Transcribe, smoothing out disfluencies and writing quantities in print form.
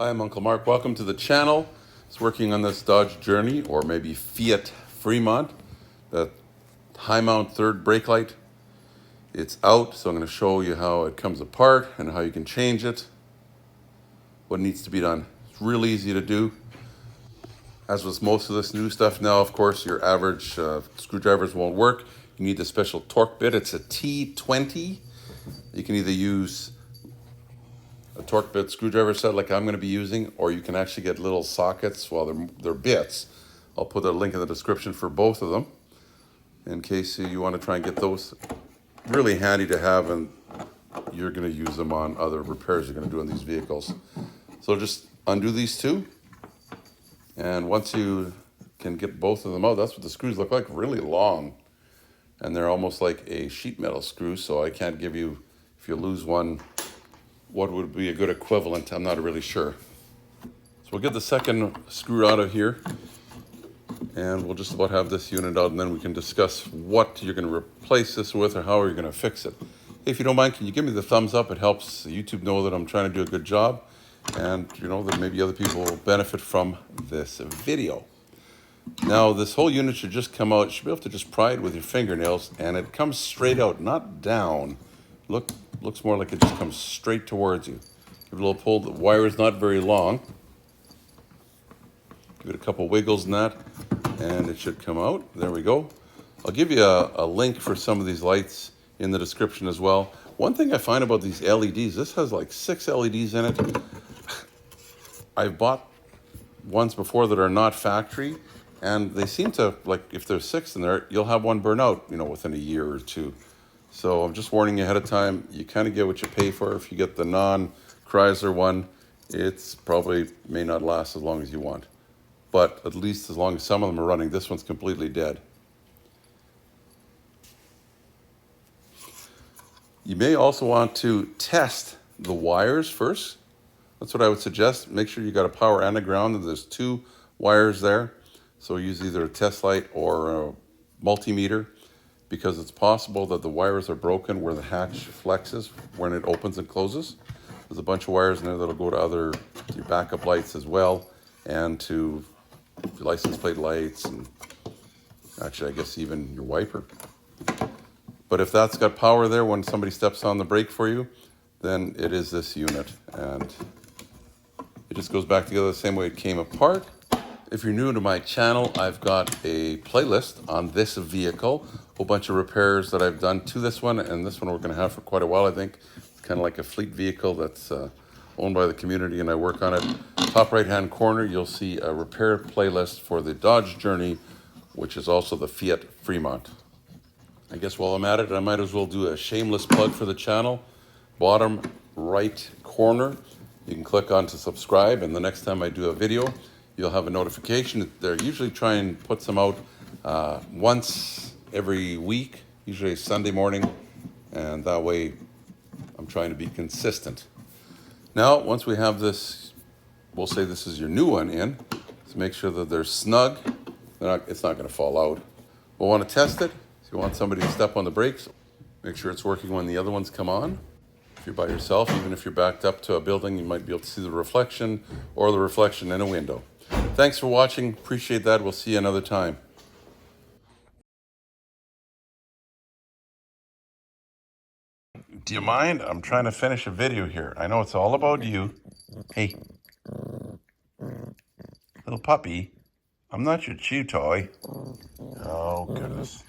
Hi, I'm Uncle Mark. Welcome to the channel. It's working on this Dodge Journey, or maybe Fiat Freemont, the high mount third brake light. It's out, so I'm going to show you how it comes apart and how you can change it, what needs to be done. It's real easy to do. As with most of this new stuff now, of course, your average screwdrivers won't work. You need a special torque bit. It's a T20. You can either use a torque bit screwdriver set like I'm going to be using, or you can actually get little sockets. Well, they're bits. I'll put a link in the description for both of them in case you want to try and get those. Really handy to have, and you're going to use them on other repairs you're going to do on these vehicles. So just undo these two, and once you can get both of them out, that's what the screws look like, really long, and they're almost like a sheet metal screw, so I can't give you, if you lose one, what would be a good equivalent. I'm not really sure. So we'll get the second screw out of here, and we'll just about have this unit out, and then we can discuss what you're going to replace this with or how you're going to fix it. Hey, if you don't mind, can you give me the thumbs up? It helps YouTube know that I'm trying to do a good job, and you know that maybe other people will benefit from this video. Now, this whole unit should just come out. You should be able to just pry it with your fingernails, and it comes straight out, not down. Looks more like it just comes straight towards you. Give it a little pull. The wire is not very long. Give it a couple wiggles in that, and it should come out. There we go. I'll give you a link for some of these lights in the description as well. One thing I find about these LEDs, this has like 6 LEDs in it. I've bought ones before that are not factory, and they seem to, like, if there's 6 in there, you'll have one burn out, within a year or two. So I'm just warning you ahead of time. You kind of get what you pay for. If you get the non-Chrysler one, it's probably may not last as long as you want. But at least as long as some of them are running, this one's completely dead. You may also want to test the wires first. That's what I would suggest. Make sure you got a power and a ground, and there's 2 wires there. So use either a test light or a multimeter, because it's possible that the wires are broken where the hatch flexes when it opens and closes. There's a bunch of wires in there that'll go to your backup lights as well, and to your license plate lights, and actually I guess even your wiper. But if that's got power there when somebody steps on the brake for you, then it is this unit, and it just goes back together the same way it came apart. If you're new to my channel, I've got a playlist on this vehicle, a whole bunch of repairs that I've done to this one, and this one we're going to have for quite a while, I think. It's kind of like a fleet vehicle that's owned by the community, and I work on it. Top right-hand corner, you'll see a repair playlist for the Dodge Journey, which is also the Fiat Freemont. I guess while I'm at it, I might as well do a shameless plug for the channel. Bottom right corner, you can click on to subscribe, and the next time I do a video, you'll have a notification. They're usually try and put some out once every week, usually Sunday morning, and that way I'm trying to be consistent. Now, once we have this, we'll say this is your new one in, so make sure that they're snug. It's not going to fall out. We'll want to test it. So you want somebody to step on the brakes, make sure it's working when the other ones come on. If you're by yourself, even if you're backed up to a building, you might be able to see the reflection or the reflection in a window. Thanks for watching. Appreciate that. We'll see you another time. Do you mind? I'm trying to finish a video here. I know it's all about you. Hey, little puppy. I'm not your chew toy. Oh, goodness.